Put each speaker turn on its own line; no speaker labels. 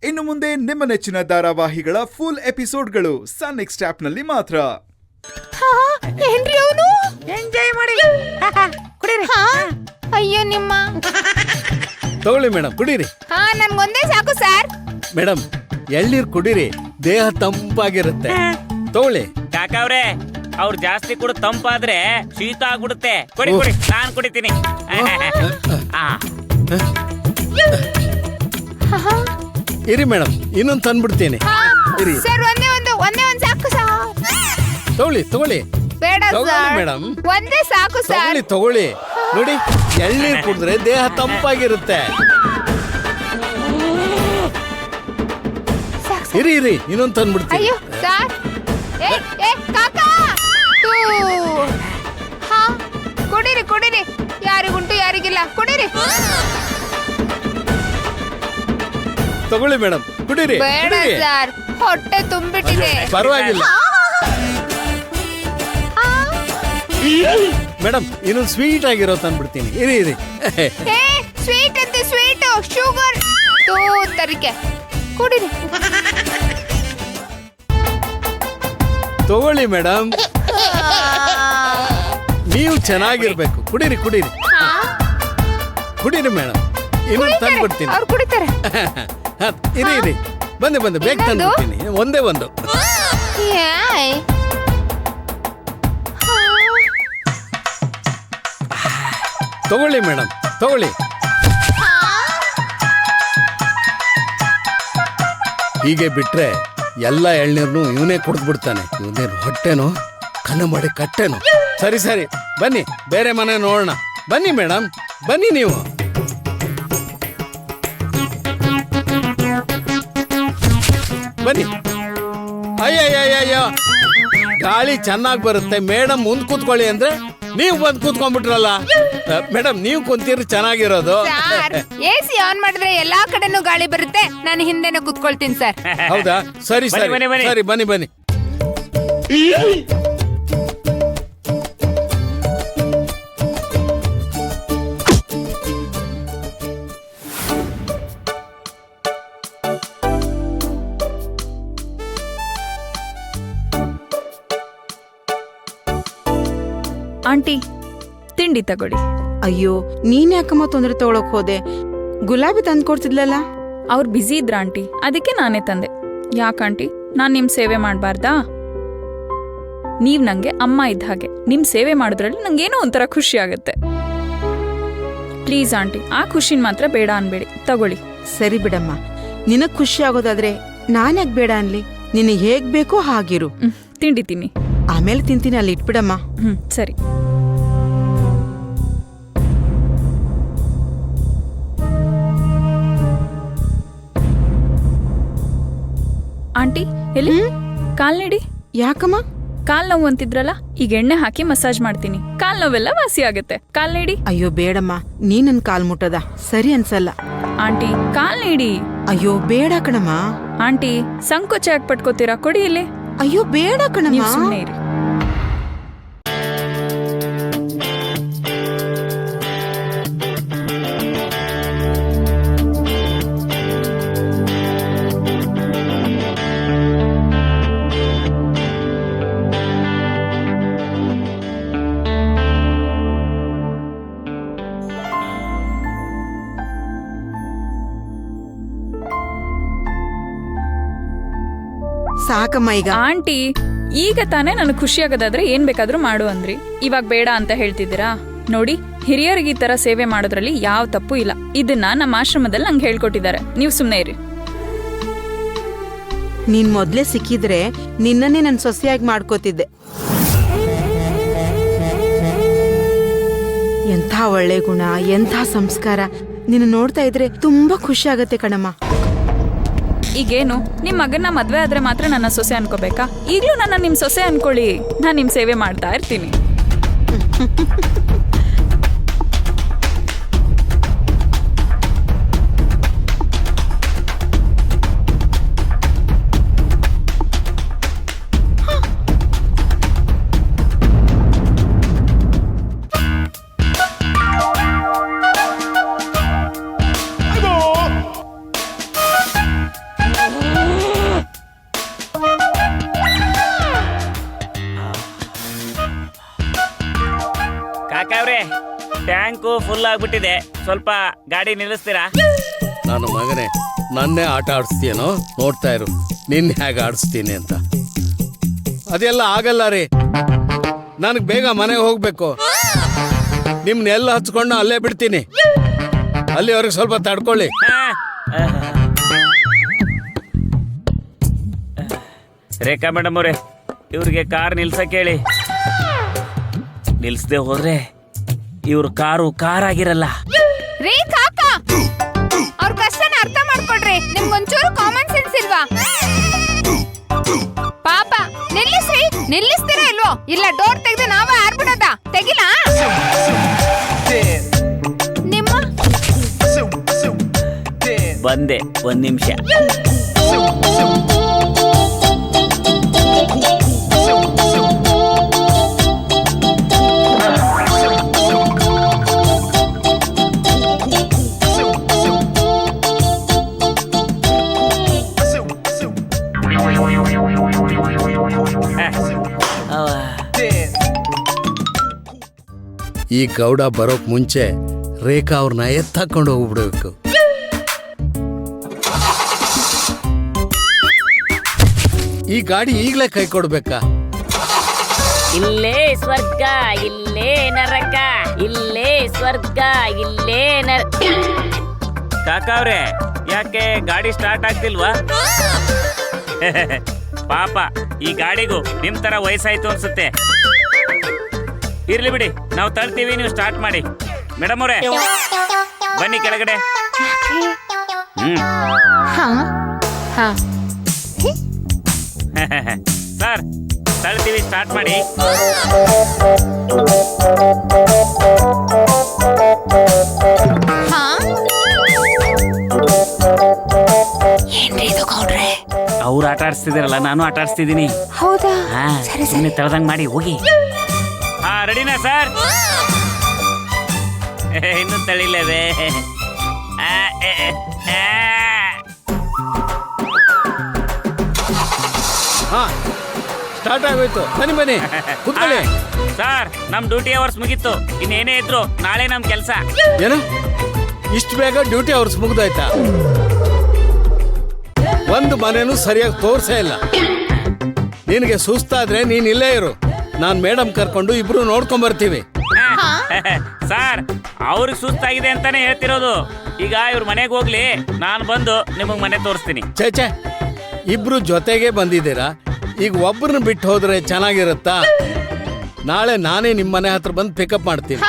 ಇನ್ನು ಮುಂದೆ ನಿಮ್ಮ ನೆಚ್ಚಿನ ಧಾರಾವಾಹಿಗಳ ಫುಲ್ ಎಪಿಸೋಡ್ಗಳು ಸನ್ ನೆಕ್ಸ್ಟ್ ಆಪ್ನಲ್ಲಿ ಮಾತ್ರ.
ಎಂಜಾಯ್ ಮಾಡಿ ಕುಡೀರಿ.
ಅಯ್ಯೋ ನಿಮ್ಮ
ತಗೊಳ್ಳಿ ಮೇಡಮ್, ಕುಡೀರಿ.
ನನ್ಗೊಂದೇ ಸಾಕು ಸರ್.
ಮೇಡಮ್, ಎಳ್ನೀರ್ ಕುಡೀರಿ, ದೇಹ ತಂಪಾಗಿರುತ್ತೆ. ತಗೊಳ್ಳಿ.
ಕಾಕವ್ರೆ, ಅವ್ರು ಜಾಸ್ತಿ ಕೂಡ ತಂಪಾದ್ರೆ ಶೀತ ಆಗ್ಬಿಡುತ್ತೆ. ಕುಡಿ ಕುಡಿ, ನಾನ್ ಕುಡಿತೀನಿ.
ಇರಿ ಮೇಡಮ್, ಇನ್ನೊಂದು ತಂದ್ಬಿಡ್ತೀನಿ. ಇರಿ.
ಸರ್ ಒಂದೇ ಒಂದು ಸಾಕು ಸರ್.
ತಗೊಳ್ಳಿ ತಗೊಳ್ಳಿ.
ಬೇಡ
ತಗೊಳ್ಳಿ
ಸರ್,
ಮೇಡಮ್.
ಒಂದೇ ಸಾಕು ಸರ್.
ತಗೊಳ್ಳಿ ತಗೊಳ್ಳಿ. ನೋಡಿ, ಎಳ್ನೀರ್ ಕುಡಿದ್ರೆ ದೇಹ ತಂಪಾಗಿರುತ್ತೆ. ಇರಿ ಇರಿ, ಇನ್ನೊಂದು ತಂದ್ಬಿಡ್ತೀನಿ.
ಅಯ್ಯೋ ಸರ್, ಕಾಕಾ ಕುಡೀರಿ ಕುಡೀರಿ, ಯಾರಿಗುಂಟು ಯಾರಿಗಿಲ್ಲ, ಕುಡೀರಿ.
ತಗೊಳ್ಳಿ ಮೇಡಮ್, ಕುಡೀರಿ.
ಬೇಡ ಸರ್, ಹೊಟ್ಟೆ ತುಂಬಿಟ್ಟಿದೆ.
ಪರವಾಗಿಲ್ಲ ಮೇಡಮ್, ಇನ್ನೊಂದು ಸ್ವೀಟ್ ಆಗಿರೋ ತಂದ್ಬಿಡ್ತೀನಿ. ಇರಿ ಇರಿ.
ಸ್ವೀಟ್ ಅಂತೆ, ಸ್ವೀಟ್ ಶುಗರ್ ತರಿಕೆ. ಕುಡೀರಿ.
ತಗೊಳ್ಳಿ ಮೇಡಮ್, ನೀವು ಚೆನ್ನಾಗಿರ್ಬೇಕು. ಕುಡೀರಿ ಕುಡೀರಿ ಕುಡೀರಿ ಮೇಡಮ್, ಇನ್ನೊಂದು ತಂದ್ಬಿಡ್ತೀನಿ.
ಅವ್ರು ಕುಡಿತಾರೆ.
ಇರಿ ಇರಿ, ಬಂದೆ ಬಂದೆ, ಬೇಗ ತಂದ್ಬಿಡ್ತೀನಿ. ಒಂದೇ ಒಂದು. ತಗೊಳ್ಳಿ ಮೇಡಮ್, ತಗೊಳ್ಳಿ. ಹೀಗೆ ಬಿಟ್ರೆ ಎಲ್ಲ ಎಳ್ನೀರ್ನು ಇವನೇ ಕುಡಿದ್ಬಿಡ್ತಾನೆ. ಇವನೇನು ಹೊಟ್ಟೆನೋ ಕನ್ನ ಮಾಡಿ ಕಟ್ಟೆನೋ. ಸರಿ ಸರಿ, ಬನ್ನಿ, ಬೇರೆ ಮನೆ ನೋಡೋಣ. ಬನ್ನಿ ಮೇಡಮ್, ಬನ್ನಿ ನೀವು. ಬನ್ನಿ. ಅಯ್ಯಯ್ಯಯ್ಯಯ್ಯೋ, ಗಾಳಿ ಚೆನ್ನಾಗಿ ಬರುತ್ತೆ. ಮೇಡಮ್ ಮುಂದ್ ಕೂತ್ಕೊಳ್ಳಿ ಅಂದ್ರೆ ನೀವು ಬಂದು ಕೂತ್ಕೊಂಡ್ಬಿಟ್ರಲ್ಲ. ಮೇಡಮ್, ನೀವು ಕುಂತೀರಿ ಚೆನ್ನಾಗಿರೋದು.
ಎಸಿ ಆನ್ ಮಾಡಿದ್ರೆ ಎಲ್ಲಾ ಕಡೆನೂ ಗಾಳಿ ಬರುತ್ತೆ. ನಾನು ಹಿಂದೆನೆ ಕೂತ್ಕೊಳ್ತೀನಿ ಸರ್.
ಹೌದಾ? ಸರಿ ಸರಿ ಸರಿ, ಬನ್ನಿ ಬನ್ನಿ.
ಆಂಟಿ, ತಿಂಡಿ ತಗೊಳ್ಳಿ.
ಅಯ್ಯೋ, ನೀನ್ ಯಾಕಮ್ಮ ತೊಂದರೆ ತಗೊಳಕ್ ಹೋದೆ? ಗುಲಾಬಿ ತಂದ್ಕೊಡ್ತಿದ್ಲಲ್ಲ.
ಅವ್ರು ಬ್ಯುಸಿ ಇದ್ರ ಆಂಟಿ, ಅದಕ್ಕೆ ನಾನೇ ತಂದೆ. ಯಾಕಂಟಿ, ನಾನ್ ನಿಮ್ ಸೇವೆ ಮಾಡ್ಬಾರ್ದಾ? ನೀವ್ ನಂಗೆ ಅಮ್ಮ ಇದ್ದ ಹಾಗೆ. ನಿಮ್ ಸೇವೆ ಮಾಡೋದ್ರಲ್ಲಿ ನಂಗೇನೋ ಒಂಥರ ಖುಷಿ ಆಗುತ್ತೆ. ಪ್ಲೀಸ್ ಆಂಟಿ, ಆ ಖುಷಿನ್ ಮಾತ್ರ ಬೇಡ ಅನ್ಬೇಡಿ. ತಗೊಳ್ಳಿ.
ಸರಿ ಬಿಡಮ್ಮ, ನಿನಗ್ ಖುಷಿ ಆಗೋದಾದ್ರೆ ನಾನ್ಯಾಕ್ ಬೇಡ ಅನ್ಲಿ? ನಿನಗ್ ಹೇಗ್ ಬೇಕೋ ಹಾಗಿರು.
ತಿಂಡಿ ತಿನ್ನಿ,
ಆಮೇಲೆ ತಿಂತೀನಿ. ಅಲ್ಲಿ ಇಟ್ಬಿಡಮ್ಮ.
ಸರಿ. ಆಂಟಿ, ಎಲ್ಲಿ? ಕಾಲ್ ನೀಡಿ.
ಯಾಕಮ್ಮ?
ಕಾಲ್ ನೋವು ಅಂತಿದ್ರಲ್ಲ, ಈಗ ಎಣ್ಣೆ ಹಾಕಿ ಮಸಾಜ್ ಮಾಡ್ತೀನಿ. ಕಾಲ್ ನೋವೆಲ್ಲ ವಾಸಿ ಆಗುತ್ತೆ. ಕಾಲ್ ನೀಡಿ.
ಅಯ್ಯೋ ಬೇಡಮ್ಮ, ನೀ ನನ್ ಕಾಲ್ ಮುಟ್ಟದ ಸರಿ ಅನ್ಸಲ್ಲ.
ಆಂಟಿ, ಕಾಲ್ ನೀಡಿ.
ಅಯ್ಯೋ ಬೇಡ ಕಣಮ್ಮ.
ಆಂಟಿ, ಸಂಕೋಚ ಯಾಕೆ ಪಟ್ಕೋತೀರಾ? ಕೊಡಿ ಇಲ್ಲಿ.
ಅಯ್ಯೋ ಬೇಡ ಕಣಮ್ಮ.
ಸುಮ್ಮನೆ ಇರಿ.
ಸಾಕಮ್ಮ ಈಗ.
ಆಂಟಿ, ಈಗ ತಾನೇ ನನಗೆ ಖುಷಿ ಆಗೋದಾದ್ರೆ ಏನ್ ಬೇಕಾದ್ರೂ ಮಾಡು ಅಂದ್ರಿ. ಇವಾಗ ಬೇಡ ಅಂತ ಹೇಳ್ತಿದ್ದೀರಾ? ನೋಡಿ, ಹಿರಿಯರಿಗೆ ಈ ತರ ಸೇವೆ ಮಾಡೋದ್ರಲ್ಲಿ ಯಾವ ತಪ್ಪು ಇಲ್ಲ. ಇದನ್ನ ನಮ್ಮ ಆಶ್ರಮದಲ್ಲಿ ನಂಗೆ ಹೇಳ್ಕೊಟ್ಟಿದ್ದಾರೆ. ನೀವು ಸುಮ್ಮನೆ ಇರಿ.
ನೀನ್ ಮೊದ್ಲೇ ಸಿಕ್ಕಿದ್ರೆ ನಿನ್ನನ್ನೇ ನನ್ ಸೊಸೆಯಾಗಿ ಮಾಡ್ಕೋತಿದ್ದೆ. ಎಂಥ ಒಳ್ಳೆ ಗುಣ, ಎಂಥ ಸಂಸ್ಕಾರ. ನಿನ್ನ ನೋಡ್ತಾ ಇದ್ರೆ ತುಂಬಾ ಖುಷಿ ಆಗತ್ತೆ ಕಣಮ್ಮ.
ಈಗೇನು, ನಿಮ್ ಮಗನ್ನ ಮದ್ವೆ ಆದ್ರೆ ಮಾತ್ರ ನನ್ನ ಸೊಸೆ ಅನ್ಕೋಬೇಕಾ? ಈಗ್ಲೂ ನನ್ನ ನಿಮ್ ಸೊಸೆ ಅನ್ಕೊಳ್ಳಿ. ನಾನ್ ನಿಮ್ ಸೇವೆ ಮಾಡ್ತಾ ಇರ್ತೀನಿ.
ಟ್ಯಾಂಕು ಫುಲ್ ಆಗ್ಬಿಟ್ಟಿದೆ, ಸ್ವಲ್ಪ ಗಾಡಿ ನಿಲ್ಲಿಸ್ತೀರಾ?
ನಾನು ಮಗನೇ ನನ್ನೇ ಆಟ ಆಡಿಸ್ತೀನೋ ನೋಡ್ತಾ ಇರು ನಿನ್ನ ಹೇಗೆ ಆಡಿಸ್ತೀನಿ ಅಂತ. ಅದೆಲ್ಲ ಆಗಲ್ಲ ರೀ, ನನಗೆ ಬೇಗ ಮನೆಗೆ ಹೋಗ್ಬೇಕು. ನಿಮ್ನೆಲ್ಲ ಹಚ್ಕೊಂಡು ಅಲ್ಲೇ ಬಿಡ್ತೀನಿ, ಅಲ್ಲಿವರೆಗೆ ಸ್ವಲ್ಪ ತಡ್ಕೊಳ್ಳಿ.
ರೇಖಾ ಮೇಡಮ್ ಅವ್ರೆ, ಇವ್ರಿಗೆ ಕಾರ್ ನಿಲ್ಸಕ್ ಹೇಳಿ. ನಿಲ್ಸದೆ ಹೋದ್ರೆ ಇವ್ರ ಕಾರ್ ಆಗಿರಲ್ಲ.
ರೀ ಕಾಕ, ಅವ್ರ ಕಷ್ಟನ ಅರ್ಥ ಮಾಡ್ಕೊಡ್ರಿ. ನಿಮ್ಗೊಂಚೂರು ಕಾಮನ್ ಸೆನ್ಸ್ ಇಲ್ವಾ? ಪಾಪ ನಿಲ್ಲಿಸ್ರಿ. ನಿಲ್ಲಿಸ್ತೀರಾ ಇಲ್ವೋ? ಇಲ್ಲ ಡೋರ್ ತೆಗ್ದು ನಾವೇ ಆರ್ಬಿಡೋದ? ತೆಗಿಲಾ? ನಿಮ್ಮ
ಬಂದೆ, ಒಂದ್ ನಿಮಿಷ.
ಈ ಗೌಡ ಬರೋಕ್ ಮುಂಚೆ ರೇಖಾ ಅವ್ರನ್ನ ಎತ್ತಾಕೊಂಡು ಹೋಗ್ಬಿಡ್ಬೇಕು. ಈ ಗಾಡಿ ಈಗ್ಲೇ ಕೈ ಕೊಡ್ಬೇಕಾ?
ಇಲ್ಲೇ ಸ್ವರ್ಗ ಇಲ್ಲೇ ನರಕ, ಇಲ್ಲೇ ಸ್ವರ್ಗ ಇಲ್ಲೇ
ಕಾಕ ಅವ್ರೆ, ಯಾಕೆ ಗಾಡಿ ಸ್ಟಾರ್ಟ್ ಆಗ್ತಿಲ್ವಾ? ಪಾಪ ಈ ಗಾಡಿಗೂ ನಿಮ್ ತರ ವಯಸ್ಸಾಯ್ತು ಅನ್ಸುತ್ತೆ. ಇರ್ಲಿ ಬಿಡಿ, ನಾವು ತಳ್ತೀವಿ, ನೀವು ಸ್ಟಾರ್ಟ್ ಮಾಡಿ. ಮೇಡಮ್ ಅವ್ರೆ ಬನ್ನಿ ಕೆಳಗಡೆ. ಸರ್ ತಳ್ತೀವಿ, ಸ್ಟಾರ್ಟ್ ಮಾಡಿ. ಅವ್ರು ಆಟ ಆಡಿಸ್ತಿದಾರಲ್ಲ, ನಾನು ಆಟ ಆಡಿಸ್ತಿದ್ದೀನಿ.
ಹೌದಾ?
ಸುಮ್ಮನೆ ತಳ್ದಂಗ್ ಮಾಡಿ ಹೋಗಿ. ಹಾ, ರೆಡಿನಾ ಸರ್? ಇನ್ನು ತಳಿಲ್ಲವೇ?
ಹಾ, ಸ್ಟಾರ್ಟ್ ಆಗೋಯ್ತು. ಬನ್ನಿ ಬನ್ನಿ ಕೂತ್ಕೊಳ್ಳಿ.
ಸರ್, ನಮ್ ಡ್ಯೂಟಿ ಅವರ್ಸ್ ಮುಗೀತು. ಇನ್ನೇನೇ ಇದ್ರು ನಾಳೆ ನಮ್ ಕೆಲ್ಸ.
ಏನು ಇಷ್ಟು ಬೇಗ ಡ್ಯೂಟಿ ಅವರ್ಸ್ ಮುಗ್ದಾಯ್ತಾ? ಒಂದು ಮನೇನು ಸರಿಯಾಗಿ ತೋರ್ಸೇ ಇಲ್ಲ. ನಿನಗೆ ಸುಸ್ತಾದ್ರೆ ನೀನ್ ಇಲ್ಲೇ ಇರು, ನಾನ್ ಮೇಡಮ್ ಕರ್ಕೊಂಡು ಇಬ್ರು ನೋಡ್ಕೊಂಡ್ ಬರ್ತೀವಿ.
ಸರ್, ಅವ್ರಿಗೆ ಸುಸ್ತಾಗಿದೆ ಅಂತಾನೆ ಹೇಳ್ತಿರೋದು. ಈಗ ಇವ್ರ ಮನೆಗೆ ಹೋಗ್ಲಿ, ನಾನು ಬಂದು ನಿಮಗ್ ಮನೆ ತೋರಿಸ್ತೀನಿ.
ಛೇ, ಇಬ್ರು ಜೊತೆಗೆ ಬಂದಿದ್ದೀರಾ, ಈಗ ಒಬ್ಬರನ್ನ ಬಿಟ್ಟು ಹೋದ್ರೆ ಚೆನ್ನಾಗಿರುತ್ತಾ? ನಾಳೆ ನಾನೇ ನಿಮ್ಮ ಮನೆ ಹತ್ರ ಬಂದು ಪಿಕಪ್ ಮಾಡ್ತೀನಿ.